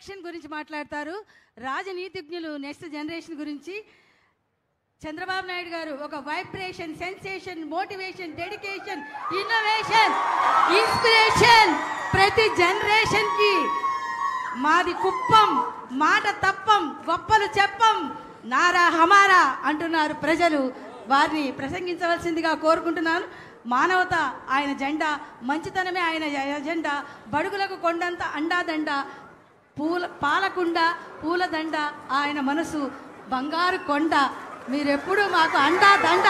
Action గురించి మాట్లాడతారు. రాజనీతిజ్ఞులు next generation గురించి. చంద్రబాబు నాయుడు గారు ఒక vibration, sensation, motivation, dedication, innovation, inspiration ప్రతి జనరేషన్ కి. మాది కుప్పం, మాట తప్పం, గొప్పలు చెప్పం, నారా హమారా అంటున్నారు ప్రజలు. వారిని ప్రసంగించవలసిందిగా కోరుకుంటున్నాను. మానవత ఆయన జెండా, మంచితనమే ఆయన ఎజెండా, బడుగులకు కొండంత అండాదండ, పాలకుండ పూలదండ ఆయన మనసు బంగారు కొండ. మీరెప్పుడు మాకు అండా దండ.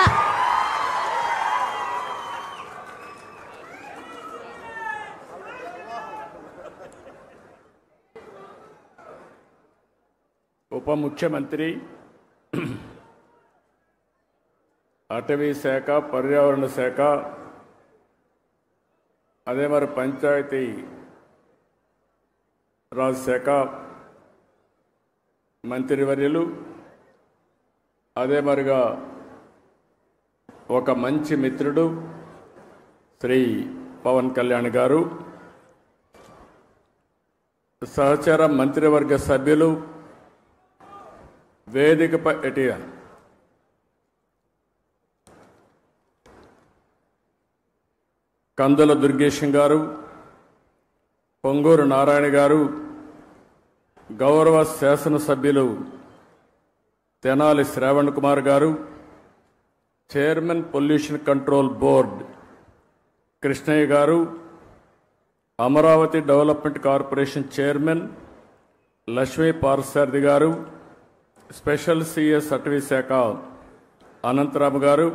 ఉప ముఖ్యమంత్రి, అటవీ శాఖ, పర్యావరణ శాఖ, అదే మరి పంచాయతీ రాజ్ శాఖ మంత్రివర్యులు, అదే మరిగా ఒక మంచి మిత్రుడు శ్రీ పవన్ కళ్యాణ్ గారు, సహచర మంత్రివర్గ సభ్యులు, వేదికపై కందుల దుర్గేశం గారు, పొంగూరు నారాయణ గారు, గౌరవ శాసనసభ్యులు తెనాలి శ్రావణ్ కుమార్ గారు, chairman pollution control board Krishnaiah గారు, Amaravati development corporation chairman Lakshmi Parthasarathi గారు, స్పెషల్ సిఎస్ అటవీ శాఖ అనంతరాము గారు,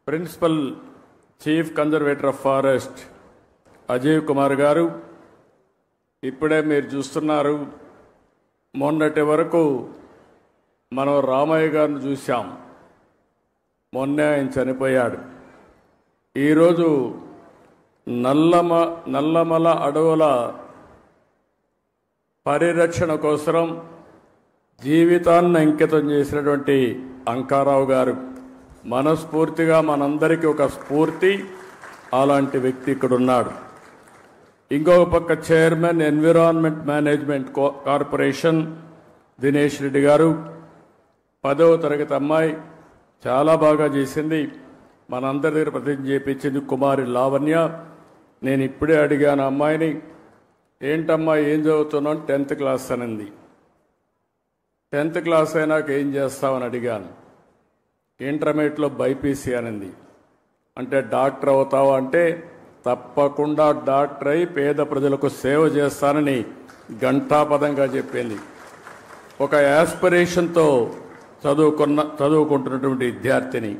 principal chief conservator of forest Ajay Kumar గారు. ఇప్పుడే మీరు చూస్తున్నారు, మొన్నటి వరకు మనం రామయ్య గారిని చూశాం, మొన్నే ఆయన చనిపోయాడు. ఈరోజు నల్లమల అడవుల పరిరక్షణ కోసం జీవితాన్ని అంకితం చేసినటువంటి అంకారావు గారు మనస్ఫూర్తిగా మనందరికీ ఒక స్ఫూర్తి. అలాంటి వ్యక్తి ఇక్కడ ఉన్నాడు. ఇంకొక పక్క chairman environment management corporation Dinesh Reddy గారు, 10వ తరగతి అమ్మాయి, చాలా బాగా చేసింది, మనందరి దగ్గర ప్రతిజ్ఞ చేయించింది కుమారి లావణ్య. నేను ఇప్పుడే అడిగాను అమ్మాయిని, ఏంటమ్మా ఏం చదువుతున్నావు? 10th క్లాస్ అనింది. 10th క్లాస్ అయినాక ఏం చేస్తామని అడిగాను. ఇంటర్మీడియట్లో బైపీసీ అనింది. అంటే డాక్టర్ అవుతావా అంటే తప్పకుండా డాక్టర్ అయి పేద ప్రజలకు సేవ చేస్తానని ఘంటాపదంగా చెప్పింది. ఒక యాస్పిరేషన్తో చదువుకుంటున్నటువంటి విద్యార్థిని.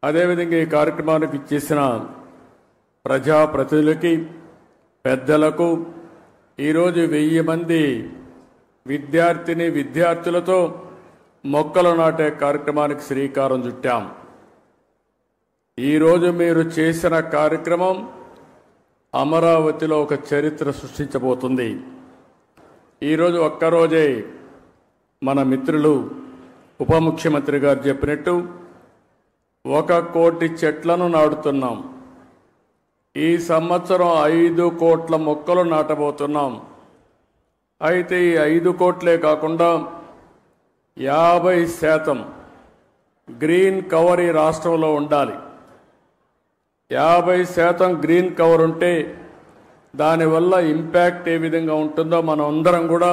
అదేవిధంగా ఈ కార్యక్రమానికి ఇచ్చేసిన ప్రజాప్రతినిధులకి, పెద్దలకు, ఈరోజు 1000 మంది విద్యార్థులతో మొక్కలు నాటే కార్యక్రమానికి శ్రీకారం చుట్టాం. ఈరోజు మీరు చేసిన కార్యక్రమం అమరావతిలో ఒక చరిత్ర సృష్టించబోతుంది. ఈరోజు ఒక్కరోజే మన మిత్రులు ఉప ముఖ్యమంత్రి గారు చెప్పినట్టు 1 కోటి చెట్లను నాటుతున్నాం. ఈ సంవత్సరం 5 కోట్ల మొక్కలు నాటబోతున్నాం. అయితే ఈ 5 కోట్లే కాకుండా 50% గ్రీన్ కవర్ ఈ రాష్ట్రంలో ఉండాలి. 50% గ్రీన్ కవర్ ఉంటే దానివల్ల ఇంపాక్ట్ ఏ విధంగా ఉంటుందో మనం అందరం కూడా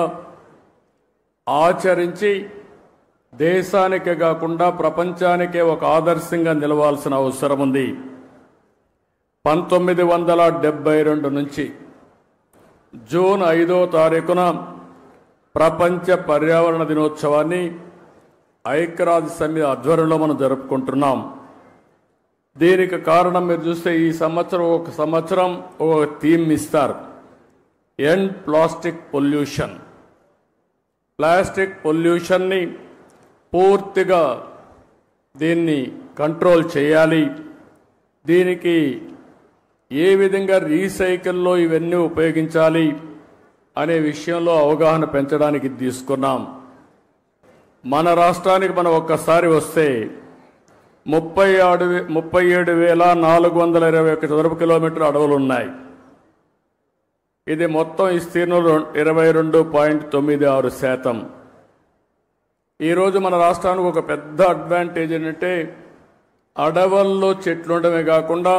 ఆచరించి దేశానికే కాకుండా ప్రపంచానికే ఒక ఆదర్శంగా నిలవాల్సిన అవసరం ఉంది. 1972 నుంచి జూన్ 5వ తారీఖున ప్రపంచ పర్యావరణ దినోత్సవాన్ని ఐక్యరాజ్య సమితి ఆధ్వర్యంలో మనం జరుపుకుంటున్నాం. దీనికి కారణం మీరు చూస్తే ఈ సంవత్సరం ఒక థీమ్ ఇస్తారు, ఎండ్ ప్లాస్టిక్ పొల్యూషన్. ప్లాస్టిక్ పొల్యూషన్ని పూర్తిగా దీన్ని కంట్రోల్ చేయాలి. దీనికి ఏ విధంగా రీసైకిల్లో ఇవన్నీ ఉపయోగించాలి అనే విషయంలో అవగాహన పెంచడానికి తీసుకున్నాం. మన రాష్ట్రానికి మనం ఒక్కసారి వస్తే 37,421 చదరపు కిలోమీటర్ల అడవులు ఉన్నాయి. ఇది మొత్తం విస్తీర్ణంలో 22.96%. ఈరోజు మన రాష్ట్రానికి ఒక పెద్ద అడ్వాంటేజ్ ఏంటంటే అడవుల్లో చెట్లు ఉండడమే కాకుండా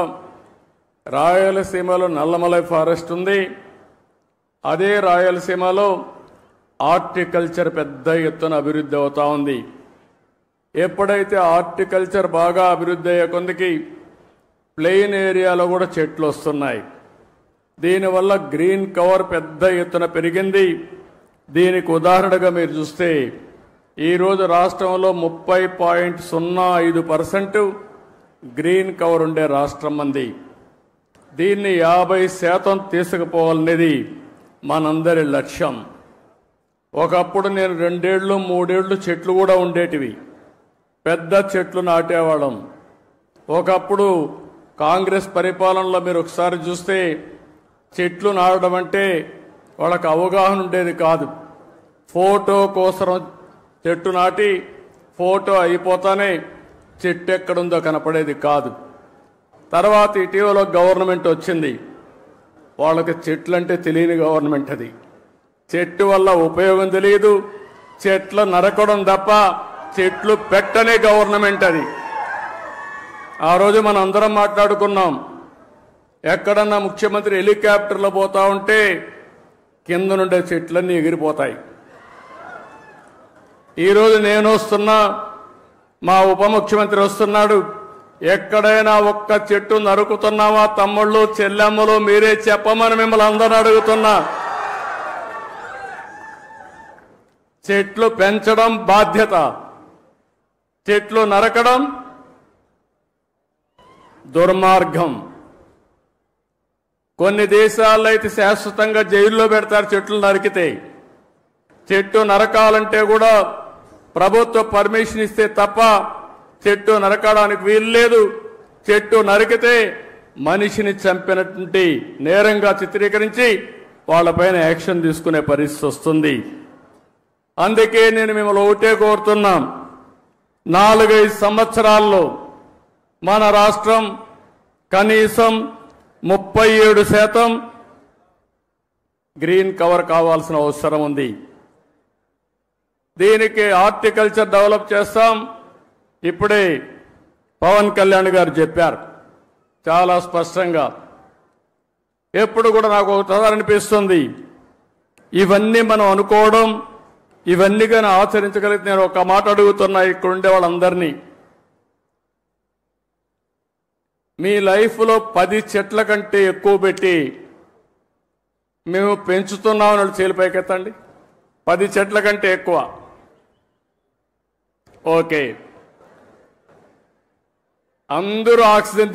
రాయలసీమలో నల్లమలై ఫారెస్ట్ ఉంది. అదే రాయలసీమలో హార్టికల్చర్ పెద్ద ఎత్తున అభివృద్ధి అవుతా ఉంది. ఎప్పుడైతే హార్టికల్చర్ బాగా అభివృద్ధి అయ్యే కొందికి ప్లెయిన్ ఏరియాలో కూడా చెట్లు వస్తున్నాయి. దీనివల్ల గ్రీన్ కవర్ పెద్ద ఎత్తున పెరిగింది. దీనికి ఉదాహరణగా మీరు చూస్తే ఈరోజు రాష్ట్రంలో 30.05% గ్రీన్ కవర్ ఉండే రాష్ట్రం మంది. దీన్ని 50% తీసుకుపోవాలనేది మనందరి లక్ష్యం. ఒకప్పుడు నేను 2 ఏళ్ళు 3 ఏళ్ళు చెట్లు కూడా ఉండేటివి, పెద్ద చెట్లు నాటేవాళ్ళం. ఒకప్పుడు కాంగ్రెస్ పరిపాలనలో మీరు ఒకసారి చూస్తే చెట్లు నాటడం అంటే వాళ్ళకి అవగాహన ఉండేది కాదు. ఫోటో కోసం చెట్టు నాటి ఫోటో అయిపోతానే చెట్టు ఎక్కడుందో కనపడేది కాదు. తర్వాత ఇటీవల గవర్నమెంట్ వచ్చింది, వాళ్ళకి చెట్లు అంటే తెలియని గవర్నమెంట్ అది. చెట్టు వల్ల ఉపయోగం తెలియదు, చెట్లు నరకడం తప్ప చెట్లు పెట్టనే గవర్నమెంట్ అది. ఆ రోజు మనం అందరం మాట్లాడుకున్నాం, ఎక్కడన్నా ముఖ్యమంత్రి హెలికాప్టర్లో పోతా ఉంటే కింద నుండే చెట్లన్నీ ఎగిరిపోతాయి. ఈరోజు నేను వస్తున్నా, మా ఉప ముఖ్యమంత్రి వస్తున్నాడు, ఎక్కడైనా ఒక్క చెట్టు నరుకుతున్నావా తమ్ముళ్ళు చెల్లెమ్మలు మీరే చెప్పమని మిమ్మల్ని అందరూ అడుగుతున్నా. చెట్లు పెంచడం బాధ్యత, చెట్లు నరకడం దుర్మార్గం. కొన్ని దేశాల్లో అయితే శాశ్వతంగా జైల్లో పెడతారు చెట్లు నరికితే. చెట్టు నరకాలంటే కూడా ప్రభుత్వ పర్మిషన్ ఇస్తే తప్ప చెట్టు నరకడానికి వీలు లేదు. చెట్టు నరికితే మనిషిని చంపినటువంటి నేరంగా చిత్రీకరించి వాళ్ళపైన యాక్షన్ తీసుకునే పరిస్థితి వస్తుంది. అందుకే నేను మిమ్మల్ని ఒకటే కోరుతున్నాం, 4-5 సంవత్సరాల్లో మన రాష్ట్రం కనీసం 37% గ్రీన్ కవర్ కావాల్సిన అవసరం ఉంది. దీనికి హార్టికల్చర్ డెవలప్ చేస్తాం. ఇప్పుడే పవన్ కళ్యాణ్ గారు చెప్పారు చాలా స్పష్టంగా. ఎప్పుడు కూడా నాకు ఒకసారి అనిపిస్తుంది, ఇవన్నీ మనం అనుకోవడం, ఇవన్నీ కానీ ఆచరించగలిగితే నేను ఒక మాట అడుగుతున్నా ఇక్కడ ఉండే వాళ్ళందరినీ, మీ లైఫ్లో 10 చెట్ల కంటే ఎక్కువ పెట్టి మేము పెంచుతున్నామని వాళ్ళు చేలిపైకెత్తండి. 10 చెట్ల కంటే ఎక్కువ. ఓకే, అందరూ ఆక్సిజన్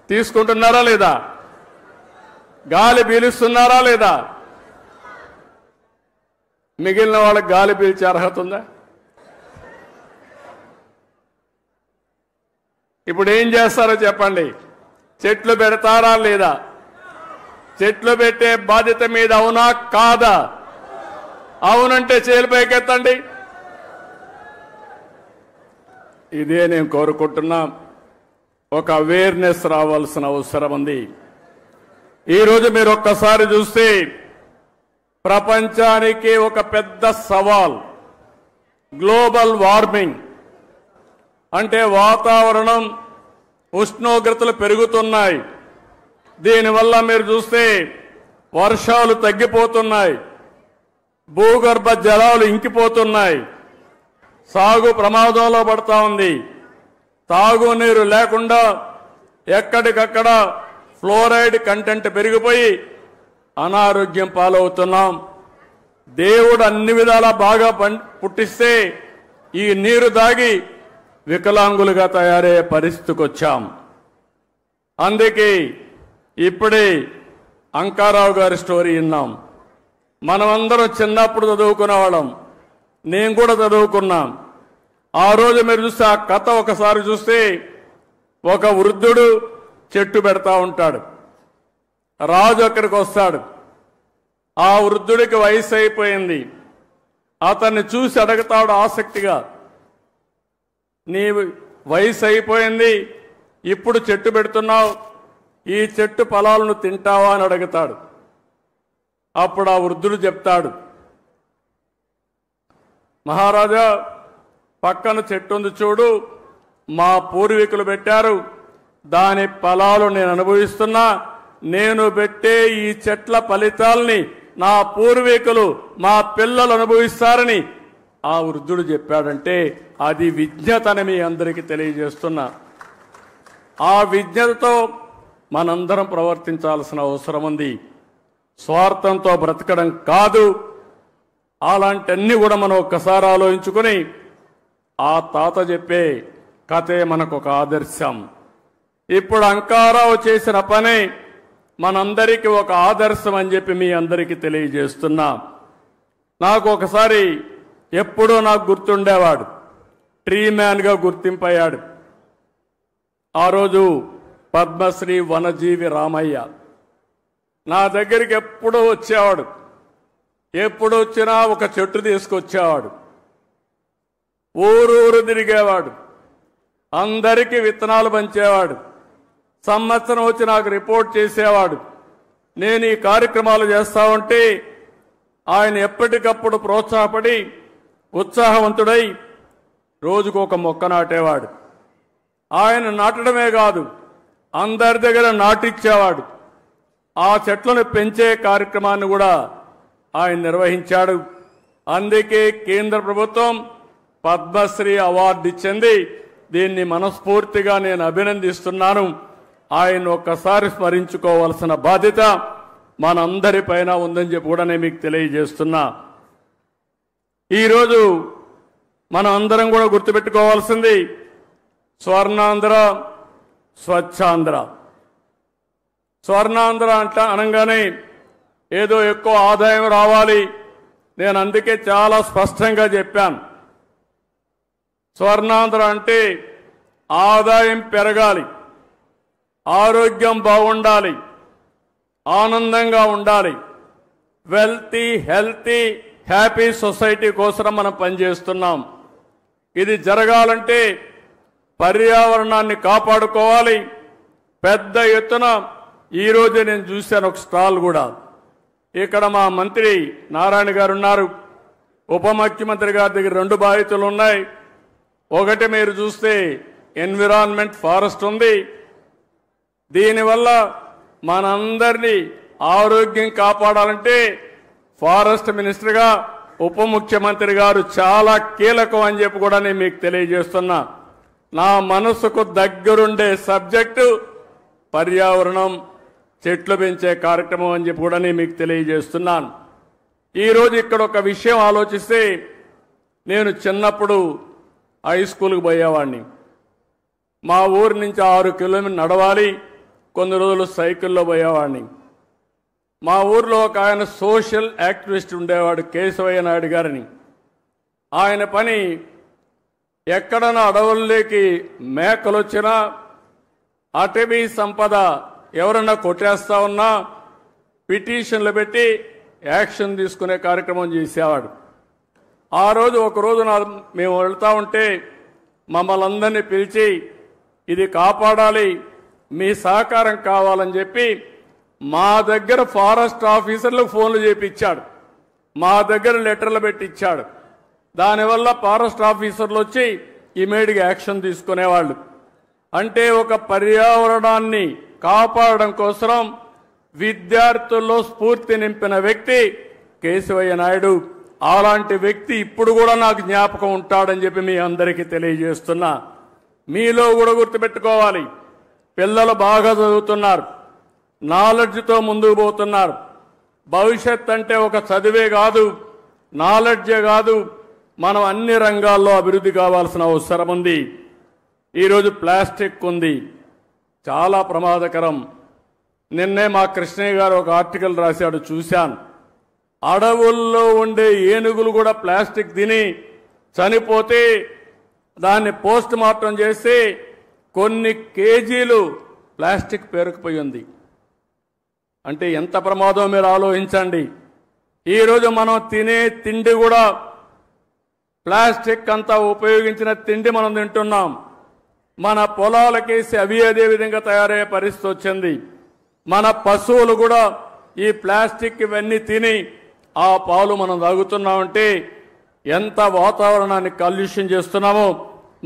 తీసుకుంటున్నారా లేదా? గాలి పీలుస్తున్నారా లేదా? మిగిలిన వాళ్ళకి గాలి పీల్చే అర్హత ఉందా? ఇప్పుడు ఏం చేస్తారో చెప్పండి. చెట్లు పెడతారా లేదా? చెట్లు పెట్టే బాధ్యత మీద అవునా కాదా? అవునంటే చేలిపైకెత్తండి. ఇదే నేను కోరుకుంటున్నా. ఒక అవేర్నెస్ రావాల్సిన అవసరం ఉంది. ఈరోజు మీరు ఒక్కసారి చూస్తే ప్రపంచానికి ఒక పెద్ద సవాల్ గ్లోబల్ వార్మింగ్. అంటే వాతావరణం ఉష్ణోగ్రతలు పెరుగుతున్నాయి. దీనివల్ల మీరు చూస్తే వర్షాలు తగ్గిపోతున్నాయి, భూగర్భ జలాలు ఇంకిపోతున్నాయి, సాగు ప్రమాదంలో పడతా ఉంది. తాగునీరు లేకుండా ఎక్కడికక్కడ ఫ్లోరైడ్ కంటెంట్ పెరిగిపోయి అనారోగ్యం పాలవుతున్నాం. దేవుడు అన్ని విధాలా బాగా పుట్టిస్తే ఈ నీరు దాగి వికలాంగులుగా తయారయ్యే పరిస్థితికి వచ్చాం. అందుకే ఇప్పుడే అంకారావు గారి స్టోరీ విన్నాం. మనమందరం చిన్నప్పుడు చదువుకునే వాళ్ళం, నేను కూడా చదువుకున్నాం. ఆ రోజు మీరు చూస్తే ఆ కథ ఒకసారి చూస్తే ఒక వృద్ధుడు చెట్టు పెడతా ఉంటాడు. రాజు అక్కడికి వస్తాడు. ఆ వృద్ధుడికి వయసు అయిపోయింది. అతన్ని చూసి అడుగుతాడు ఆసక్తిగా, నీ వయసు అయిపోయింది, ఇప్పుడు చెట్టు పెడుతున్నావు, ఈ చెట్టు ఫలాలను తింటావా అని అడుగుతాడు. అప్పుడు ఆ వృద్ధుడు చెప్తాడు, మహారాజా పక్కన చెట్టు ఉంది చూడు, మా పూర్వీకులు పెట్టారు, దాని ఫలాలు నేను అనుభవిస్తున్నా. నేను పెట్టే ఈ చెట్ల ఫలితాల్ని నా పూర్వీకులు మా పిల్లలు అనుభవిస్తారని ఆ వృద్ధుడు చెప్పాడంటే అది విజ్ఞతని మీ అందరికీ తెలియజేస్తున్నా. ఆ విజ్ఞతతో మనందరం ప్రవర్తించాల్సిన అవసరం ఉంది. స్వార్థంతో బ్రతకడం కాదు. అలాంటివన్నీ కూడా మనం ఒక్కసారి ఆలోచించుకొని ఆ తాత చెప్పే కథే మనకు ఒక ఆదర్శం. ఇప్పుడు అంకారావు చేసిన పని మనందరికీ ఒక ఆదర్శం అని చెప్పి మీ అందరికీ తెలియజేస్తున్నా. నాకు ఒకసారి ఎప్పుడూ నాకు గుర్తుండేవాడు, ట్రీ మ్యాన్గా గుర్తింపయ్యాడు. ఆ రోజు పద్మశ్రీ వనజీవి రామయ్య నా దగ్గరికి ఎప్పుడూ వచ్చేవాడు. ఎప్పుడు వచ్చినా ఒక చెట్టు తీసుకొచ్చేవాడు. ఊరూరు తిరిగేవాడు. అందరికీ విత్తనాలు పంచేవాడు. సంవత్సరం వచ్చి నాకు రిపోర్ట్ చేసేవాడు. నేను ఈ కార్యక్రమాలు చేస్తా ఉంటే ఆయన ఎప్పటికప్పుడు ప్రోత్సాహపడి ఉత్సాహవంతుడై రోజుకు ఒక మొక్క నాటేవాడు. ఆయన నాటడమే కాదు, అందరి దగ్గర నాటిచ్చేవాడు. ఆ చెట్లను పెంచే కార్యక్రమాన్ని కూడా ఆయన నిర్వహించాడు. అందుకే కేంద్ర ప్రభుత్వం పద్మశ్రీ అవార్డు ఇచ్చింది. దీన్ని మనస్ఫూర్తిగా నేను అభినందిస్తున్నాను. ఆయన ఒక్కసారి స్మరించుకోవాల్సిన బాధ్యత మనందరిపైన ఉందని చెప్పి కూడా నేను మీకు తెలియజేస్తున్నా. ఈరోజు మనం అందరం కూడా గుర్తుపెట్టుకోవాల్సింది స్వర్ణాంధ్ర, స్వచ్ఛాంధ్ర. స్వర్ణాంధ్ర అనగానే ఏదో ఎక్కువ ఆదాయం రావాలి. నేను అందుకే చాలా స్పష్టంగా చెప్పాను. స్వర్ణాంధ్ర అంటే ఆదాయం పెరగాలి, ఆరోగ్యం బాగుండాలి, ఆనందంగా ఉండాలి. హెల్తీ హ్యాపీ సొసైటీ కోసం మనం పనిచేస్తున్నాం. ఇది జరగాలంటే పర్యావరణాన్ని కాపాడుకోవాలి. పెద్ద ఎత్తున ఈరోజు నేను చూశాను ఒక స్టాల్ కూడా. ఇక్కడ మా మంత్రి నారాయణ గారు ఉన్నారు. ఉప ముఖ్యమంత్రి గారి దగ్గర 2 బాధ్యతలు ఉన్నాయి. ఒకటి మీరు చూస్తే ఎన్విరాన్మెంట్ ఫారెస్ట్ ఉంది. దీనివల్ల మనందరినీ ఆరోగ్యం కాపాడాలంటే ఫారెస్ట్ మినిస్టర్గా ఉప ముఖ్యమంత్రి గారు చాలా కీలకం అని చెప్పి కూడా నేను మీకు తెలియజేస్తున్నా. నా మనసుకు దగ్గరుండే సబ్జెక్టు పర్యావరణం, చెట్లు పెంచే కార్యక్రమం అని చెప్పి కూడా నేను మీకు తెలియజేస్తున్నాను. ఈరోజు ఇక్కడ ఒక విషయం ఆలోచిస్తే, నేను చిన్నప్పుడు హై స్కూల్కి పోయేవాడిని. మా ఊరి నుంచి 6 కిలోమీటర్లు నడవాలి, కొన్ని రోజులు సైకిల్లో పోయేవాడిని. మా ఊర్లో ఒక ఆయన సోషల్ యాక్టివిస్ట్ ఉండేవాడు, కేశవయ్య నాయుడు గారిని. ఆయన పని ఎక్కడన్నా అడవుల్లోకి మేకలు వచ్చినా, అటవీ సంపద ఎవరన్నా కొట్టేస్తా ఉన్నా పిటిషన్లు పెట్టి యాక్షన్ తీసుకునే కార్యక్రమం చేసేవాడు. ఆ రోజు ఒకరోజు మేము వెళ్తా ఉంటే మమ్మల్ని అందరినీ పిలిచి ఇది కాపాడాలి, మీ సహకారం కావాలని చెప్పి మా దగ్గర ఫారెస్ట్ ఆఫీసర్లకు ఫోన్లు చేపించాడు, మా దగ్గర లెటర్లు పెట్టించాడు. దానివల్ల ఫారెస్ట్ ఆఫీసర్లు వచ్చి ఇమీడియట్గా యాక్షన్ తీసుకునేవాళ్ళు. అంటే ఒక పర్యావరణాన్ని కాపాడడం కోసం విద్యార్థుల్లో స్ఫూర్తి నింపిన వ్యక్తి కేశవయ్య నాయుడు. అలాంటి వ్యక్తి ఇప్పుడు కూడా నాకు జ్ఞాపకం ఉంటాడని చెప్పి మీ అందరికీ తెలియజేస్తున్నా. మీలో కూడా గుర్తుపెట్టుకోవాలి, పిల్లలు బాగా చదువుతున్నారు, నాలెడ్జ్తో ముందుకు పోతున్నారు. భవిష్యత్ అంటే ఒక చదివే కాదు, నాలెడ్జే కాదు, మనం అన్ని రంగాల్లో అభివృద్ధి కావాల్సిన అవసరం ఉంది. ఈరోజు ప్లాస్టిక్ ఉంది, చాలా ప్రమాదకరం. నిన్నే మా కృష్ణయ్య గారు ఒక ఆర్టికల్ రాశాడు, చూశాను. అడవుల్లో ఉండే ఏనుగులు కూడా ప్లాస్టిక్ తిని చనిపోతే దాన్ని పోస్ట్ మార్టం చేసి కొన్ని కేజీలు ప్లాస్టిక్ పేరుకుపోయి ఉంది. అంటే ఎంత ప్రమాదం మీరు ఆలోచించండి. ఈరోజు మనం తినే తిండి కూడా ప్లాస్టిక్ అంతా ఉపయోగించిన తిండి మనం తింటున్నాం. మన పొలాలకేసి అవి అదే విధంగా తయారయ్యే పరిస్థితి వచ్చింది. మన పశువులు కూడా ఈ ప్లాస్టిక్ ఇవన్నీ తిని ఆ పాలు మనం తాగుతున్నామంటే ఎంత వాతావరణాన్ని కాలుష్యం చేస్తున్నామో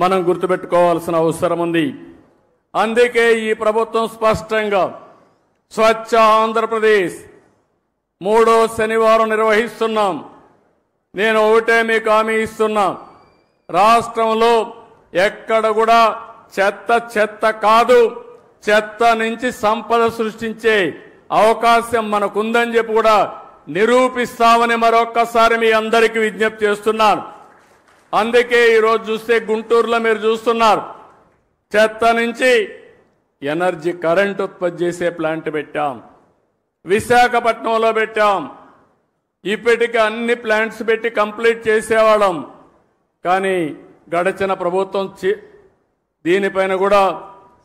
మనం గుర్తుపెట్టుకోవాల్సిన అవసరం ఉంది. అందుకే ఈ ప్రభుత్వం స్పష్టంగా స్వచ్ఛ ఆంధ్రప్రదేశ్ 3వ శనివారం నిర్వహిస్తున్నాం. నేను ఒకటే మీకు హామీ ఇస్తున్నా, రాష్ట్రంలో ఎక్కడ కూడా చెత్త కాదు, చెత్త నుంచి సంపద సృష్టించే అవకాశం మనకుందని చెప్పి కూడా నిరూపిస్తామని మరొక్కసారి మీ అందరికీ విజ్ఞప్తి చేస్తున్నాను. అందుకే ఈరోజు చూస్తే గుంటూరులో మీరు చూస్తున్నారు, చెత్త నుంచి ఎనర్జీ కరెంట్ ఉత్పత్తి చేసే ప్లాంట్ పెట్టాం, విశాఖపట్నంలో పెట్టాం. ఇప్పటికీ అన్ని ప్లాంట్స్ పెట్టి కంప్లీట్ చేసేవాళ్ళం. కానీ గడిచిన ప్రభుత్వం దీనిపైన కూడా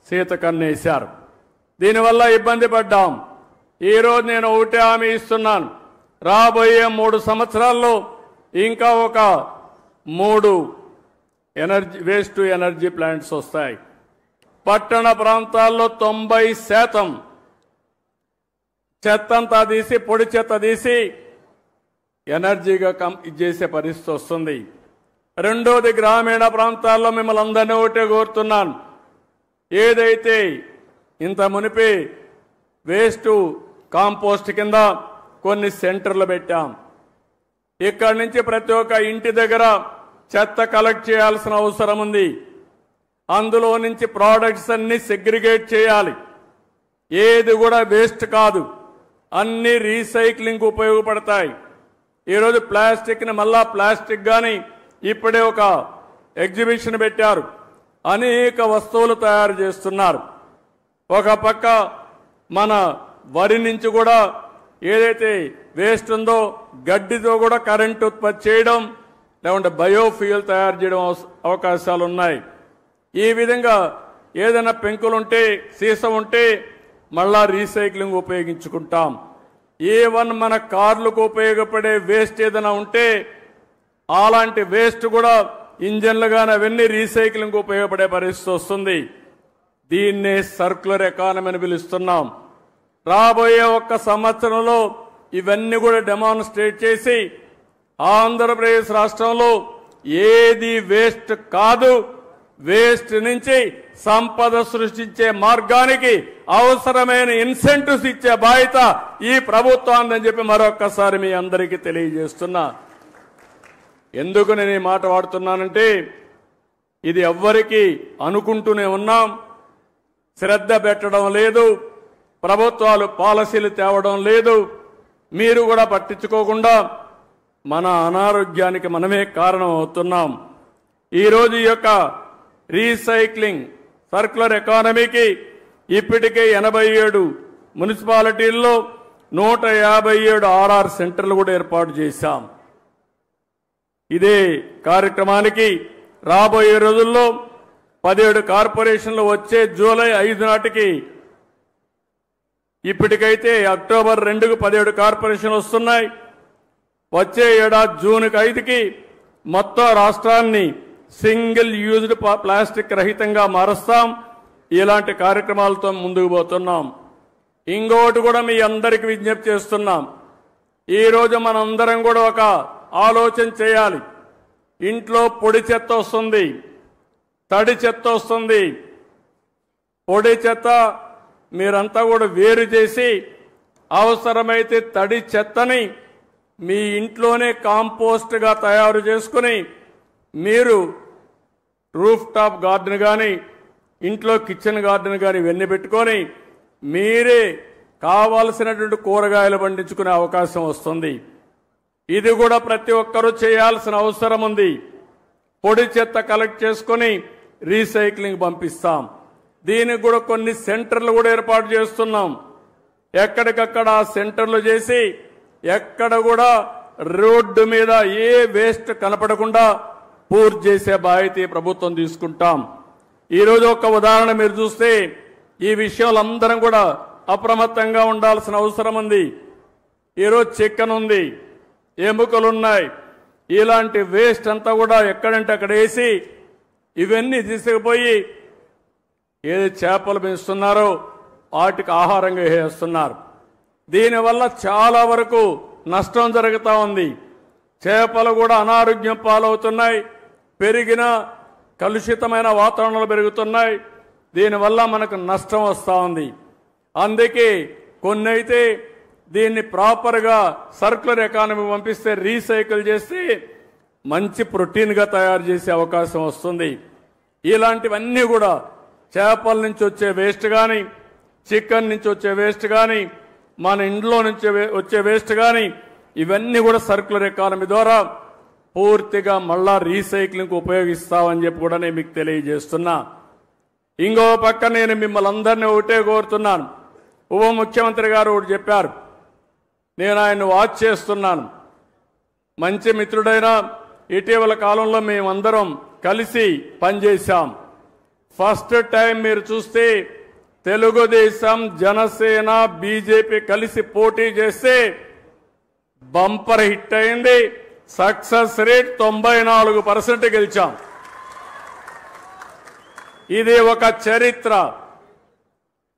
సీతకన్నేశారు. దీనివల్ల ఇబ్బంది పడ్డాం. ఈరోజు నేను ఒకటే హామీ ఇస్తున్నాను, రాబోయే 3 సంవత్సరాల్లో ఇంకా ఒక 3 వేస్ట్ టు ఎనర్జీ ప్లాంట్స్ వస్తాయి. పట్టణ ప్రాంతాల్లో 90% చెత్తంతా తీసి పొడి చెత్త తీసి ఎనర్జీగా చేసే పరిస్థితి వస్తుంది. రెండోది, గ్రామీణ ప్రాంతాల్లో మిమ్మల్ని అందరినీ ఒకటే కోరుతున్నాను, ఏదైతే ఇంత మునిపి వేస్ట్ కాంపోస్ట్ కింద కొన్ని సెంటర్లు పెట్టాం. ఇక్కడి నుంచి ప్రతి ఒక్క ఇంటి దగ్గర చెత్త కలెక్ట్ చేయాల్సిన అవసరం ఉంది. అందులో నుంచి ప్రోడక్ట్స్ అన్ని సెగ్రిగేట్ చేయాలి. ఏది కూడా వేస్ట్ కాదు, అన్ని రీసైక్లింగ్ ఉపయోగపడతాయి. ఈరోజు ప్లాస్టిక్ని మళ్ళా ప్లాస్టిక్ కానీ ఇప్పుడే ఒక ఎగ్జిబిషన్ పెట్టారు, అనేక వస్తువులు తయారు చేస్తున్నారు. ఒక పక్క మన వరి నుంచి కూడా ఏదైతే వేస్ట్ ఉందో గడ్డితో కూడా కరెంట్ ఉత్పత్తి చేయడం, లేకుంటే బయోఫ్యూయల్ తయారు చేయడం అవకాశాలు ఉన్నాయి. ఈ విధంగా ఏదైనా పెంకులుంటే సీసం ఉంటే మళ్ళా రీసైక్లింగ్ ఉపయోగించుకుంటాం. ఈవెన్ మన కార్లకు ఉపయోగపడే వేస్ట్ ఏదైనా ఉంటే అలాంటి వేస్ట్ కూడా ఇంజన్లు కానీ అవన్నీ రీసైక్లింగ్ ఉపయోగపడే పరిస్థితి వస్తుంది. దీన్నే సర్క్యులర్ ఎకానమీ అని పిలుస్తున్నాం. రాబోయే 1 సంవత్సరంలో ఇవన్నీ కూడా డెమాన్స్ట్రేట్ చేసి ఆంధ్రప్రదేశ్ రాష్ట్రంలో ఏది వేస్ట్ కాదు, వేస్ట్ నుంచి సంపద సృష్టించే మార్గానికి అవసరమైన ఇన్సెంటివ్స్ ఇచ్చే బాధ్యత ఈ ప్రభుత్వాన్ని చెప్పి మరొక్కసారి మీ అందరికీ తెలియజేస్తున్నా. ఎందుకు నేను ఈ మాట వాడుతున్నానంటే, ఇది ఎవ్వరికి అనుకుంటూనే ఉన్నాం, శ్రద్ధ పెట్టడం లేదు, ప్రభుత్వాలు పాలసీలు తేవడం లేదు, మీరు కూడా పట్టించుకోకుండా మన అనారోగ్యానికి మనమే కారణం అవుతున్నాం. ఈరోజు ఈ యొక్క రీసైక్లింగ్ సర్క్యులర్ ఎకానమీకి ఇప్పటికే 87 మున్సిపాలిటీల్లో 157 ఆర్ఆర్ సెంటర్లు కూడా ఏర్పాటు చేశాం. ఇదే కార్యక్రమానికి రాబోయే రోజుల్లో 17 కార్పొరేషన్లు వచ్చే జూలై 5 నాటికి, ఇప్పటికైతే అక్టోబర్ 2కు 17 కార్పొరేషన్లు వస్తున్నాయి. వచ్చే ఏడాది జూన్ 5కి మొత్తం రాష్ట్రాన్ని సింగిల్ యూజ్డ్ ప్లాస్టిక్ రహితంగా మారుస్తాం. ఇలాంటి కార్యక్రమాలతో ముందుకు పోతున్నాం. ఇంకోటి కూడా మీ అందరికీ విజ్ఞప్తి చేస్తున్నాం, ఈరోజు మనందరం కూడా ఒక ఆలోచన చేయాలి. ఇంట్లో పొడి చెత్త వస్తుంది, తడి చెత్త వస్తుంది. పొడి చెత్త మీరంతా కూడా వేరు చేసి అవసరమైతే తడి చెత్తని మీ ఇంట్లోనే కాంపోస్ట్గా తయారు చేసుకుని మీరు రూఫ్ టాప్ గార్డెన్ కానీ ఇంట్లో కిచెన్ గార్డెన్ కానీ ఇవన్నీ పెట్టుకొని మీరే కావాల్సినటువంటి కూరగాయలు పండించుకునే అవకాశం వస్తుంది. ఇది కూడా ప్రతి ఒక్కరూ చేయాల్సిన అవసరం ఉంది. పొడి చెత్త కలెక్ట్ చేసుకొని రీసైక్లింగ్ పంపిస్తాం. దీనికి కూడా కొన్ని సెంటర్లు కూడా ఏర్పాటు చేస్తున్నాం. ఎక్కడికక్కడ ఆ సెంటర్లు చేసి ఎక్కడ కూడా రోడ్డు మీద ఏ వేస్ట్ కనపడకుండా పూర్తి చేసే బాధ్యత ప్రభుత్వం తీసుకుంటాం. ఈరోజు ఒక ఉదాహరణ మీరు చూస్తే ఈ విషయంలో అందరం కూడా అప్రమత్తంగా ఉండాల్సిన అవసరం ఉంది. ఈరోజు చికెన్ ఉంది, ఎముకలున్నాయి, ఇలాంటి వేస్ట్ అంతా కూడా ఎక్కడంటే అక్కడ వేసి ఇవన్నీ తీసుకుపోయి ఏది చేపలు పెంచుతున్నారో వాటికి ఆహారంగా వేస్తున్నారు. దీనివల్ల చాలా వరకు నష్టం జరుగుతూ ఉంది. చేపలు కూడా అనారోగ్యం పాలవుతున్నాయి. పెరిగిన కలుషితమైన వాతావరణాలు పెరుగుతున్నాయి. దీనివల్ల మనకు నష్టం వస్తూ ఉంది. అందుకే కొన్ని అయితే దీన్ని ప్రాపర్గా సర్క్యులర్ ఎకానమీ పంపిస్తే రీసైకిల్ చేసి మంచి ప్రోటీన్గా తయారు చేసే అవకాశం వస్తుంది. ఇలాంటివన్నీ కూడా చేపల నుంచి వచ్చే వేస్ట్ కానీ, చికెన్ నుంచి వచ్చే వేస్ట్ కానీ, మన ఇంట్లో నుంచి వచ్చే వేస్ట్ కానీ, ఇవన్నీ కూడా సర్క్యులర్ ఎకానమీ ద్వారా పూర్తిగా మళ్ళా రీసైక్లింగ్ ఉపయోగిస్తామని చెప్పి కూడా నేను మీకు తెలియజేస్తున్నా. ఇంకో పక్క నేను మిమ్మల్ని అందరినీ ఒకటే కోరుతున్నాను. ఉప ముఖ్యమంత్రి గారు ఒకటి చెప్పారు, నేను ఆయన్ని వాచ్ చేస్తున్నాను. మంచి మిత్రుడైన ఇటీవల కాలంలో మేమందరం కలిసి పనిచేశాం. ఫస్ట్ టైం మీరు చూస్తే తెలుగుదేశం, జనసేన, బీజేపీ కలిసి పోటీ చేస్తే బంపర్ హిట్ అయింది. సక్సెస్ రేట్ 94% గెలిచాం. ఇది ఒక చరిత్ర.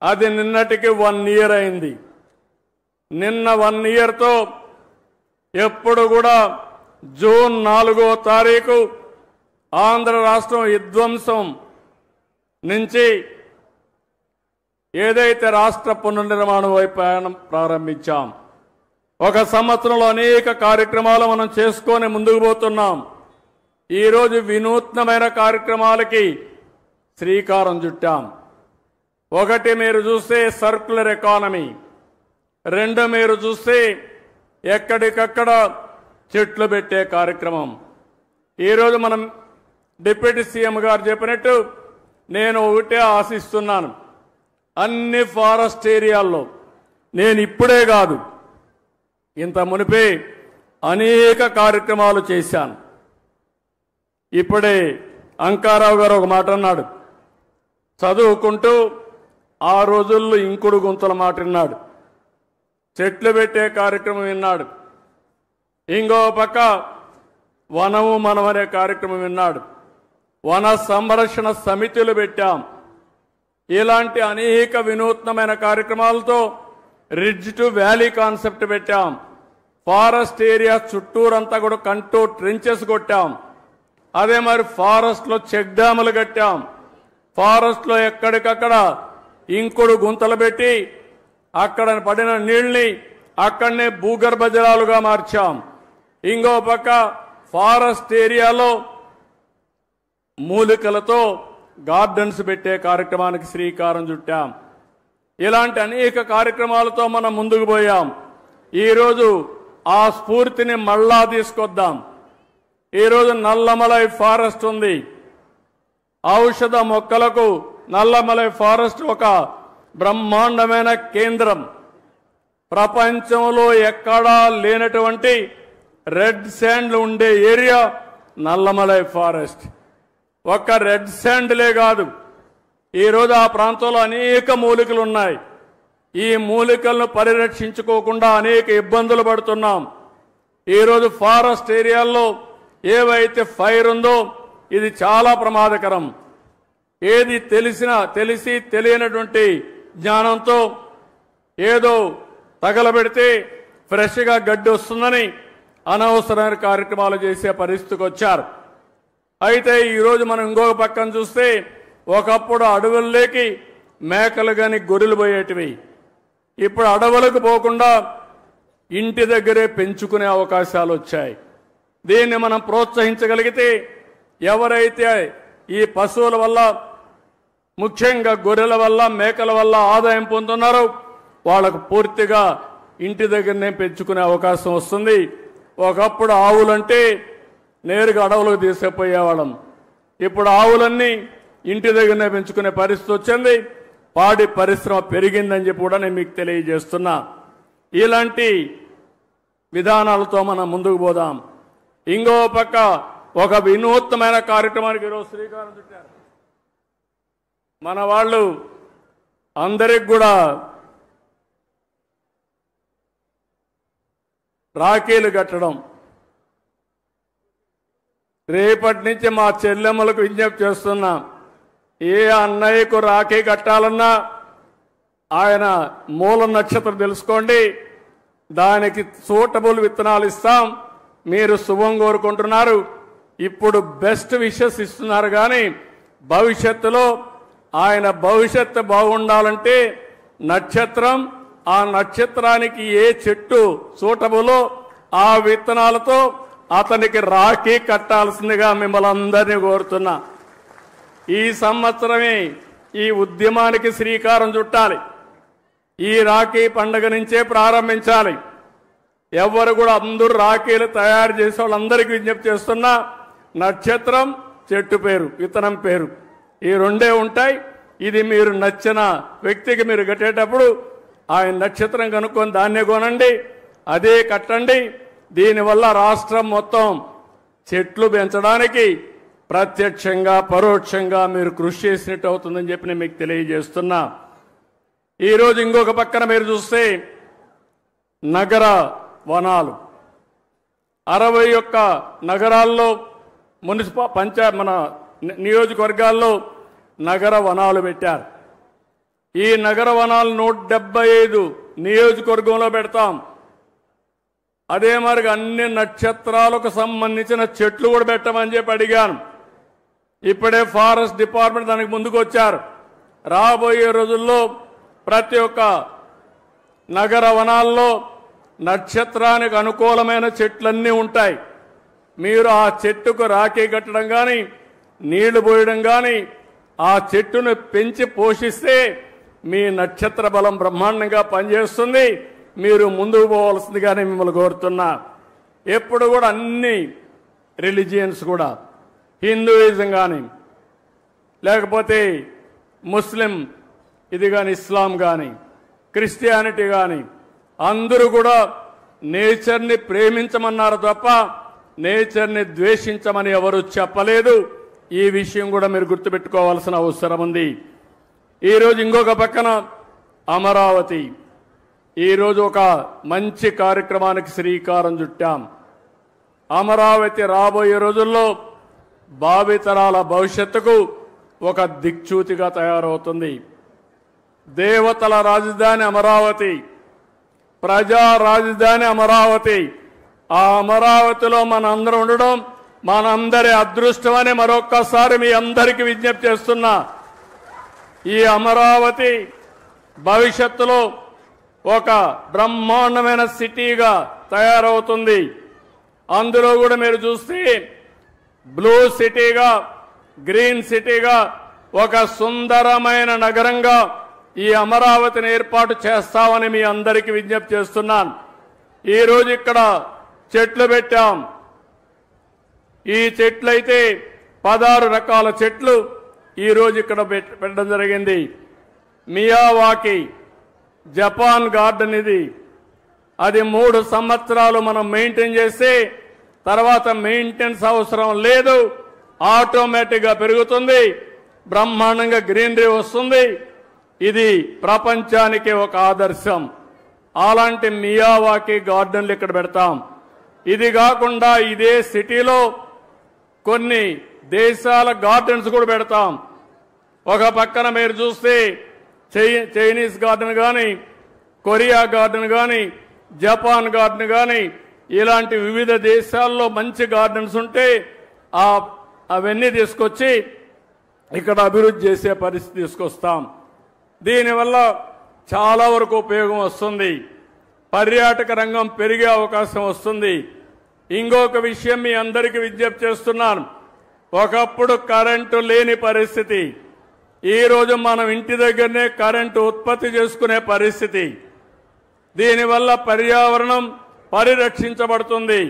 అది నిన్నటికి 1 year అయింది. నిన్న 1 yearతో ఎప్పుడు కూడా జూన్ 4వ తారీఖు ఆంధ్ర రాష్ట్రం విధ్వంసం నుంచి ఏదైతే రాష్ట్ర పునర్నిర్మాణం వైపు ప్రయాణం ప్రారంభించాం. ఒక సంవత్సరంలో అనేక కార్యక్రమాలు మనం చేసుకొని ముందుకు పోతున్నాం. ఈరోజు వినూత్నమైన కార్యక్రమాలకి శ్రీకారం చుట్టాం. ఒకటి మీరు చూస్తే సర్క్యులర్ ఎకానమీ, 2 మీరు చూస్తే ఎక్కడికక్కడ చెట్లు పెట్టే కార్యక్రమం. ఈరోజు మనం డిప్యూటీ సీఎం గారు చెప్పినట్టు నేను ఒకటే ఆశిస్తున్నాను, అన్ని ఫారెస్ట్ ఏరియాల్లో నేను ఇప్పుడే కాదు ఇంత మునిపే అనేక కార్యక్రమాలు చేశాను. ఇప్పుడే అంకారావు గారు ఒక మాట అన్నాడు, చదువుకుంటూ ఆ రోజుల్లో ఇంకుడు గుంతల మాట విన్నాడు, చెట్లు పెట్టే కార్యక్రమం విన్నాడు. ఇంకో పక్క వనము మనం అనే కార్యక్రమం విన్నాడు. వన సంరక్షణ సమితులు పెట్టాం. ఇలాంటి అనేక వినూత్నమైన కార్యక్రమాలతో రిడ్జ్ టు వ్యాలీ కాన్సెప్ట్ పెట్టాం. ఫారెస్ట్ ఏరియా చుట్టూరంతా కూడా కంటోర్ ట్రెంచెస్ కొట్టాం. అదే మరి ఫారెస్ట్ లో చెక్ డ్యాములు కట్టాం. ఫారెస్ట్ లో ఎక్కడికక్కడ ఇంకుడు గుంతలు పెట్టి అక్కడ పడిన నీళ్ళని అక్కడనే భూగర్భ జలాలుగా మార్చాం. ఇంకో పక్క ఫారెస్ట్ ఏరియాలో మూలికలతో గార్డెన్స్ పెట్టే కార్యక్రమానికి శ్రీకారం చుట్టాం. ఇలాంటి అనేక కార్యక్రమాలతో మనం ముందుకు పోయాం. ఈరోజు ఆ స్ఫూర్తిని మళ్ళా తీసుకొద్దాం. ఈరోజు నల్లమలై ఫారెస్ట్ ఉంది. ఔషధ మొక్కలకు నల్లమలై ఫారెస్ట్ ఒక బ్రహ్మాండమైన కేంద్రం. ప్రపంచంలో ఎక్కడా లేనటువంటి రెడ్ శాండ్లు ఉండే ఏరియా నల్లమలై ఫారెస్ట్. ఒక్క రెడ్ శాండ్లే కాదు, ఈరోజు ఆ ప్రాంతంలో అనేక మూలికలు ఉన్నాయి. ఈ మూలికలను పరిరక్షించుకోకుండా అనేక ఇబ్బందులు పడుతున్నాం. ఈరోజు ఫారెస్ట్ ఏరియాల్లో ఏవైతే ఫైర్ ఉందో ఇది చాలా ప్రమాదకరం. ఏది తెలిసి తెలియనటువంటి జ్ఞానంతో ఏదో తగలబెడితే ఫ్రెష్గా గడ్డి వస్తుందని అనవసరమైన కార్యక్రమాలు చేసే పరిస్థితికి వచ్చారు. అయితే ఈరోజు మనం ఇంకొక పక్కన చూస్తే ఒకప్పుడు అడవుల్లోకి మేకలు కానీ గొర్రెలు పోయేటివి. ఇప్పుడు అడవులకు పోకుండా ఇంటి దగ్గరే పెంచుకునే అవకాశాలు వచ్చాయి. దీన్ని మనం ప్రోత్సహించగలిగితే ఎవరైతే ఈ పశువుల వల్ల ముఖ్యంగా గొర్రెల వల్ల మేకల వల్ల ఆదాయం పొందుతున్నారో వాళ్ళకు పూర్తిగా ఇంటి దగ్గరనే పెంచుకునే అవకాశం వస్తుంది. ఒకప్పుడు ఆవులంటే నేరుగా అడవులకు తీసుకుపోయేవాళ్ళం. ఇప్పుడు ఆవులన్నీ ఇంటి దగ్గరనే పెంచుకునే పరిస్థితి వచ్చింది. పాడి పరిశ్రమ పెరిగిందని చెప్పి కూడా నేను మీకు తెలియజేస్తున్నా. ఇలాంటి విధానాలతో మనం ముందుకు పోదాం. ఇంకో పక్క ఒక వినూత్నమైన కార్యక్రమానికి ఈరోజు శ్రీకారం చుట్టారు. మన వాళ్ళు అందరికి కూడా రాఖీలు కట్టడం. రేపటి నుంచి మా చెల్లెమ్మలకు విజ్ఞప్తి చేస్తున్నా, ఏ అన్నయ్యకు రాఖీ కట్టాలన్నా ఆయన మూల నక్షత్రం తెలుసుకోండి, దానికి సూటబుల్ విత్తనాలు ఇస్తాం. మీరు శుభం కోరుకుంటున్నారు, ఇప్పుడు బెస్ట్ విషెస్ ఇస్తున్నారు. కానీ భవిష్యత్తులో ఆయన భవిష్యత్తు బాగుండాలంటే నక్షత్రం, ఆ నక్షత్రానికి ఏ చెట్టు సూటబులో ఆ విత్తనాలతో అతనికి రాఖీ కట్టాల్సిందిగా మిమ్మల్ని అందరినీ కోరుతున్నా. ఈ సంవత్సరమే ఈ ఉద్యమానికి శ్రీకారం చుట్టాలి. ఈ రాఖీ పండుగ నుంచే ప్రారంభించాలి. ఎవరు కూడా అందరూ రాఖీలు తయారు చేసే వాళ్ళందరికీ విజ్ఞప్తి చేస్తున్నా, నక్షత్రం, చెట్టు పేరు, విత్తనం పేరు, ఈ రెండే ఉంటాయి. ఇది మీరు నచ్చిన వ్యక్తికి మీరు కట్టేటప్పుడు ఆయన నక్షత్రం కనుక్కొని దాన్నే కొనండి, అదే కట్టండి. దీనివల్ల రాష్ట్రం మొత్తం చెట్లు పెంచడానికి ప్రత్యక్షంగా పరోక్షంగా మీరు కృషి చేసినట్టు అవుతుందని చెప్పి నేను మీకు తెలియజేస్తున్నా. ఈరోజు ఇంకొక పక్కన మీరు చూస్తే నగర వనాలు 61 నగరాల్లో మన నియోజకవర్గాల్లో నగర వనాలు పెట్టారు. ఈ నగర వనాలు 175 నియోజకవర్గంలో పెడతాం. అదే మరి అన్ని నక్షత్రాలకు సంబంధించిన చెట్లు కూడా పెట్టమని చెప్పి అడిగాను. ఇప్పుడే ఫారెస్ట్ డిపార్ట్మెంట్ దానికి ముందుకు వచ్చారు. రాబోయే రోజుల్లో ప్రతి ఒక్క నగర వనాల్లో నక్షత్రానికి అనుకూలమైన చెట్లన్నీ ఉంటాయి. మీరు ఆ చెట్టుకు రాఖీ కట్టడం కానీ, నీళ్లు పోయడం కానీ, ఆ చెట్టును పెంచి పోషిస్తే మీ నక్షత్ర బలం బ్రహ్మాండంగా పనిచేస్తుంది. మీరు ముందుకు పోవాల్సిందిగానే మిమ్మల్ని కోరుతున్నా. ఎప్పుడు కూడా అన్ని రిలీజియన్స్ కూడా, హిందూయిజం కానీ, లేకపోతే ముస్లిం ఇది కానీ, ఇస్లాం కానీ, క్రిస్టియానిటీ కానీ, అందరూ కూడా నేచర్ని ప్రేమించమన్నారు తప్ప నేచర్ని ద్వేషించమని ఎవరు చెప్పలేదు. ఈ విషయం కూడా మీరు గుర్తుపెట్టుకోవాల్సిన అవసరం ఉంది. ఈరోజు ఇంకొక పక్కన అమరావతి, ఈరోజు ఒక మంచి కార్యక్రమానికి శ్రీకారం చుట్టాం. అమరావతి రాబోయే రోజుల్లో భావితరాల భవిష్యత్తుకు ఒక దిక్చూతిగా తయారవుతుంది. దేవతల రాజధాని అమరావతి, ప్రజా రాజధాని అమరావతి. ఆ అమరావతిలో మనందరం ఉండడం మనందరి అదృష్టమని మరొక్కసారి మీ అందరికీ విజ్ఞప్తి చేస్తున్నా. ఈ అమరావతి భవిష్యత్తులో ఒక బ్రహ్మాండమైన సిటీగా తయారవుతుంది. అందులో కూడా మీరు చూస్తే బ్లూ సిటీగా, గ్రీన్ సిటీగా, ఒక సుందరమైన నగరంగా ఈ అమరావతిని ఏర్పాటు చేస్తామని మీ అందరికీ విజ్ఞప్తి చేస్తున్నాను. ఈరోజు ఇక్కడ చెట్లు పెట్టాం. ఈ చెట్లయితే 16 రకాల చెట్లు ఈరోజు ఇక్కడ పెట్టడం జరిగింది. మియావాకి జపాన్ గార్డెన్ ఇది. అది 3 సంవత్సరాలు మనం మెయింటైన్ చేస్తే తర్వాత మెయింటెనెన్స్ అవసరం లేదు, ఆటోమేటిక్గా పెరుగుతుంది, బ్రహ్మాండంగా గ్రీనరీ వస్తుంది. ఇది ప్రపంచానికి ఒక ఆదర్శం. అలాంటి మియావాకి గార్డెన్లు ఇక్కడ పెడతాం. ఇది కాకుండా ఇదే సిటీలో కొన్ని దేశాల గార్డెన్స్ కూడా పెడతాం. ఒక పక్కన మీరు చూస్తే చైనీస్ గార్డెన్ కానీ, కొరియా గార్డెన్ కానీ, జపాన్ గార్డెన్ కానీ, ఇలాంటి వివిధ దేశాల్లో మంచి గార్డెన్స్ ఉంటే అవన్నీ తీసుకొచ్చి ఇక్కడ అభివృద్ధి చేసే పరిస్థితి తీసుకొస్తాం. దీనివల్ల చాలా వరకు ఉపయోగం వస్తుంది. పర్యాటక రంగం పెరిగే అవకాశం వస్తుంది. ఇంకొక విషయం మీ అందరికీ విజ్ఞప్తి చేస్తున్నాను. ఒకప్పుడు కరెంటు లేని పరిస్థితి, ఈరోజు మనం ఇంటి దగ్గరనే కరెంటు ఉత్పత్తి చేసుకునే పరిస్థితి. దీనివల్ల పర్యావరణం పరిరక్షించబడుతుంది.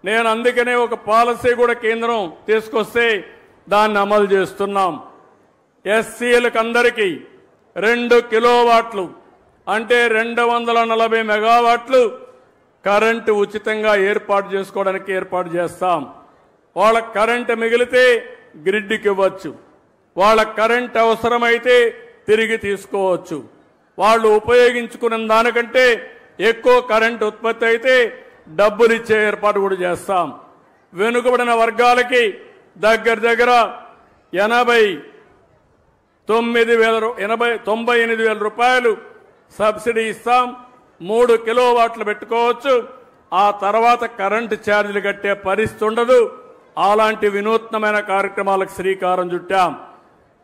నేను అందుకనే ఒక పాలసీ కూడా కేంద్రం తీసుకొస్తే దాన్ని అమలు చేస్తున్నాం. ఎస్సీలకు అందరికీ 2 కిలోవాట్లు అంటే 240 మెగావాట్లు కరెంటు ఉచితంగా ఏర్పాటు చేసుకోవడానికి ఏర్పాటు చేస్తాం. వాళ్ళ కరెంటు మిగిలితే గ్రిడ్కి ఇవ్వచ్చు, వాళ్ళ కరెంట్ అవసరమైతే తిరిగి తీసుకోవచ్చు. వాళ్ళు ఉపయోగించుకున్న దానికంటే ఎక్కువ కరెంటు ఉత్పత్తి అయితే డబ్బులు ఇచ్చే ఏర్పాటు కూడా చేస్తాం. వెనుకబడిన వర్గాలకి దగ్గర 99,000 రూపాయలు సబ్సిడీ ఇస్తాం, 3 కిలోవాట్లు పెట్టుకోవచ్చు. ఆ తర్వాత కరెంటు ఛార్జీలు కట్టే పరిస్థితి ఉండదు. అలాంటి వినూత్నమైన కార్యక్రమాలకు శ్రీకారం చుట్టాం.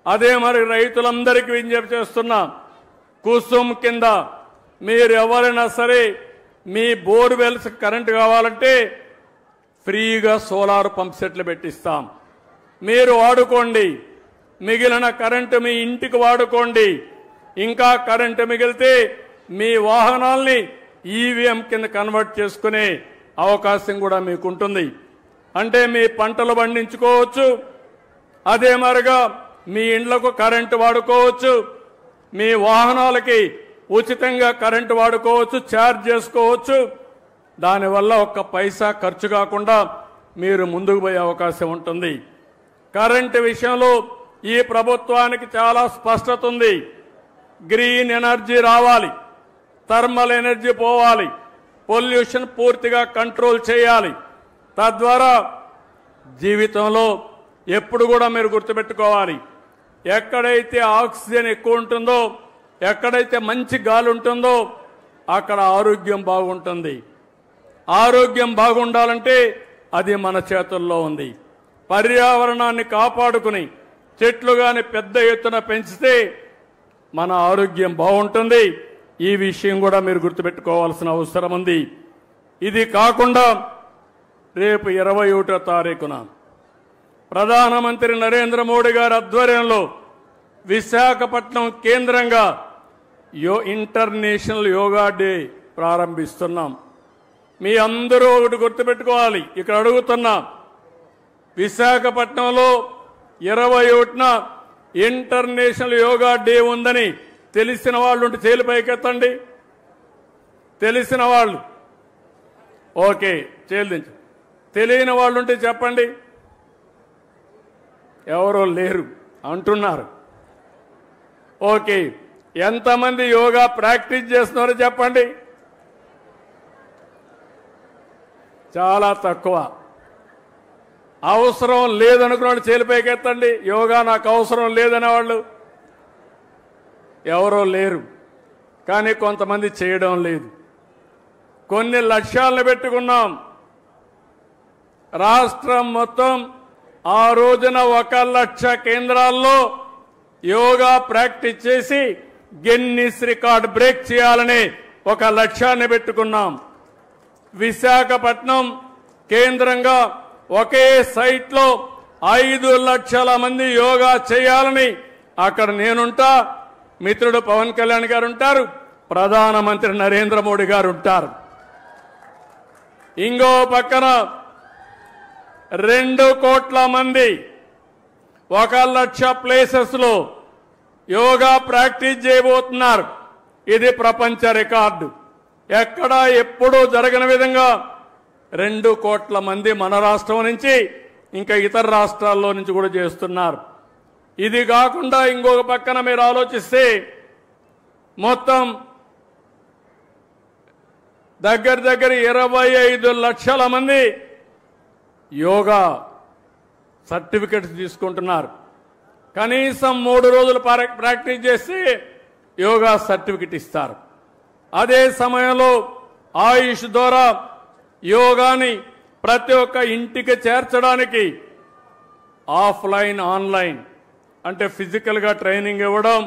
అదే మరి రైతులందరికీ విజ్ఞప్తి చేస్తున్నా, కుసుమ్ కింద మీరు ఎవరైనా సరే మీ బోర్వెల్స్ కరెంటు కావాలంటే ఫ్రీగా సోలార్ పంప్ సెట్లు పెట్టిస్తాం. మీరు వాడుకోండి. మిగిలిన కరెంటు మీ ఇంటికి వాడుకోండి. ఇంకా కరెంటు మిగిలితే మీ వాహనాల్ని ఈవీఎం కింద కన్వర్ట్ చేసుకునే అవకాశం కూడా మీకుంటుంది. అంటే మీ పంటలు పండించుకోవచ్చు, అదే మరిగా మీ ఇండ్లకు కరెంటు వాడుకోవచ్చు, మీ వాహనాలకి ఉచితంగా కరెంటు వాడుకోవచ్చు, ఛార్జ్ చేసుకోవచ్చు. దానివల్ల ఒక్క పైసా ఖర్చు కాకుండా మీరు ముందుకు పోయే అవకాశం ఉంటుంది. కరెంటు విషయంలో ఈ ప్రభుత్వానికి చాలా స్పష్టత ఉంది. గ్రీన్ ఎనర్జీ రావాలి, థర్మల్ ఎనర్జీ పోవాలి, పొల్యూషన్ పూర్తిగా కంట్రోల్ చేయాలి. తద్వారా జీవితంలో ఎప్పుడు కూడా మీరు గుర్తుపెట్టుకోవాలి, ఎక్కడైతే ఆక్సిజన్ ఎక్కువ ఉంటుందో, ఎక్కడైతే మంచి గాలి ఉంటుందో అక్కడ ఆరోగ్యం బాగుంటుంది. ఆరోగ్యం బాగుండాలంటే అది మన చేతుల్లో ఉంది. పర్యావరణాన్ని కాపాడుకుని చెట్లు గాని పెద్ద ఎత్తున పెంచితే మన ఆరోగ్యం బాగుంటుంది. ఈ విషయం కూడా మీరు గుర్తుపెట్టుకోవాల్సిన అవసరం ఉంది. ఇది కాకుండా రేపు 21వ తారీఖున ప్రధానమంత్రి నరేంద్ర మోడీ గారి ఆధ్వర్యంలో విశాఖపట్నం కేంద్రంగా ఇంటర్నేషనల్ యోగా డే ప్రారంభిస్తున్నాం. మీ అందరూ ఒకటి గుర్తుపెట్టుకోవాలి, ఇక్కడ అడుగుతున్నా, విశాఖపట్నంలో 21న ఇంటర్నేషనల్ యోగా డే ఉందని తెలిసిన వాళ్ళు ఉంటే చేలు పైకెత్తండి. తెలిసిన వాళ్ళు ఓకే, చేలు దించు. తెలియని వాళ్ళు ఉంటే చెప్పండి. ఎవరో లేరు అంటున్నారు. ఓకే, ఎంతమంది యోగా ప్రాక్టీస్ చేస్తున్నారో చెప్పండి. చాలా తక్కువ. అవసరం లేదనుకున్న వాళ్ళు చేలు పైకెత్తండి. యోగా నాకు అవసరం లేదనే వాళ్ళు ఎవరో లేరు. కానీ కొంతమంది చేయడం లేదు. కొన్ని లక్ష్యాలను పెట్టుకున్నాం. రాష్ట్రం మొత్తం ఆ రోజున 1 లక్ష కేంద్రాల్లో యోగా ప్రాక్టీస్ చేసి గిన్నిస్ రికార్డ్ బ్రేక్ చేయాలని ఒక లక్ష్యాన్ని పెట్టుకున్నాం. విశాఖపట్నం కేంద్రంగా ఒకే సైట్లో 5 లక్షల మంది యోగా చేయాలని అక్కడ నేనుంటా, మిత్రుడు పవన్ కళ్యాణ్ గారు ఉంటారు, ప్రధానమంత్రి నరేంద్ర మోడీ గారు ఉంటారు. ఇంకో పక్కన 2 కోట్ల మంది 1 లక్ష ప్లేసెస్ లో యోగా ప్రాక్టీస్ చేయబోతున్నారు. ఇది ప్రపంచ రికార్డు. ఎక్కడా ఎప్పుడూ జరగని విధంగా 2 కోట్ల మంది మన రాష్ట్రం నుంచి ఇంకా ఇతర రాష్ట్రాల్లో నుంచి కూడా చేస్తున్నారు. ఇది కాకుండా ఇంకొక పక్కన మీరు ఆలోచిస్తే మొత్తం దగ్గర 25 లక్షల మంది యోగా సర్టిఫికెట్స్ తీసుకుంటున్నారు. కనీసం 3 రోజులు ప్రాక్టీస్ చేసి యోగా సర్టిఫికెట్ ఇస్తారు. అదే సమయంలో ఆయుష్ ద్వారా యోగాని ప్రతి ఒక్క ఇంటికి చేర్చడానికి ఆఫ్లైన్ ఆన్లైన్ అంటే ఫిజికల్గా ట్రైనింగ్ ఇవ్వడం,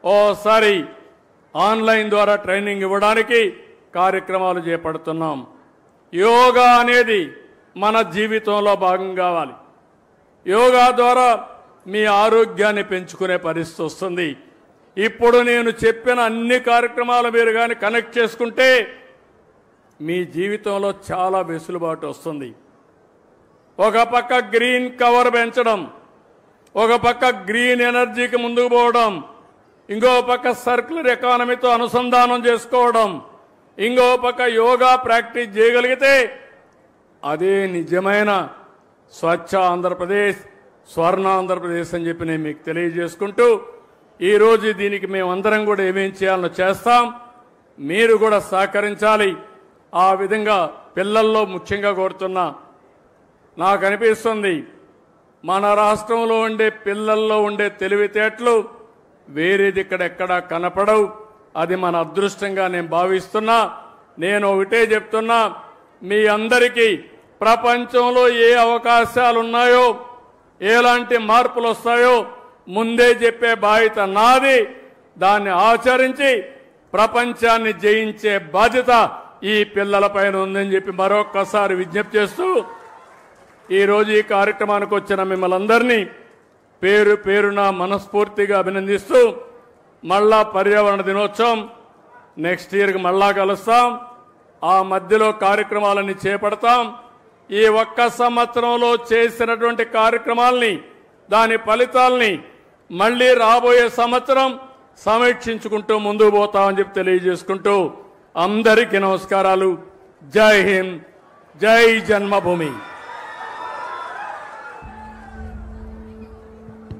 ఓసారి ఆన్లైన్ ద్వారా ట్రైనింగ్ ఇవ్వడానికి కార్యక్రమాలు చేపడుతున్నాం. యోగా అనేది మన జీవితంలో భాగం కావాలి. యోగా ద్వారా మీ ఆరోగ్యాన్ని పెంచుకునే పరిస్థితి వస్తుంది. ఇప్పుడు నేను చెప్పిన అన్ని కార్యక్రమాలు మీరు కానీ కనెక్ట్ చేసుకుంటే మీ జీవితంలో చాలా వెసులుబాటు వస్తుంది. ఒక పక్క గ్రీన్ కవర్ పెంచడం, ఒక పక్క గ్రీన్ ఎనర్జీకి ముందుకు పోవడం, ఇంకో పక్క సర్క్యులర్ ఎకానమీతో అనుసంధానం చేసుకోవడం, ఇంకో పక్క యోగా ప్రాక్టీస్ చేయగలిగితే అదే నిజమైన స్వచ్ఛ ఆంధ్రప్రదేశ్, స్వర్ణ ఆంధ్రప్రదేశ్ అని చెప్పి నేను మీకు తెలియజేసుకుంటూ ఈరోజు దీనికి మేమందరం కూడా ఏమేం చేయాలో చేస్తాం. మీరు కూడా సహకరించాలి. ఆ విధంగా పిల్లల్లో ముఖ్యంగా కోరుతున్నా, నాకు అనిపిస్తుంది మన రాష్ట్రంలో ఉండే పిల్లల్లో ఉండే తెలివితేటలు వేరేది ఇక్కడెక్కడా కనపడవు. అది మన అదృష్టంగా నేను భావిస్తున్నా. నేను ఒకటే చెప్తున్నా, మీ అందరికీ ప్రపంచంలో ఏ అవకాశాలు ఉన్నాయో, ఎలాంటి మార్పులు వస్తాయో ముందే చెప్పే బాధ్యత నాది. దాన్ని ఆచరించి ప్రపంచాన్ని జయించే బాధ్యత ఈ పిల్లలపైన ఉందని చెప్పి మరొక్కసారి విజ్ఞప్తి చేస్తూ, ఈరోజు ఈ కార్యక్రమానికి వచ్చిన మిమ్మల్ని అందరినీ పేరు పేరున మనస్ఫూర్తిగా అభినందిస్తూ, మళ్ళా పర్యావరణ దినోత్సవం నెక్స్ట్ ఇయర్కి మళ్ళా కలుస్తాం. ఆ మధ్యలో కార్యక్రమాలన్నీ చేపడతాం. ఈ ఒక్క సంవత్సరంలో చేసినటువంటి కార్యక్రమాలని, దాని ఫలితాలని మళ్ళీ రాబోయే సంవత్సరం సమీక్షించుకుంటూ ముందుకు పోతామని చెప్పి తెలియజేసుకుంటూ అందరికీ నమస్కారాలు. జై హింద్, జై జన్మభూమి.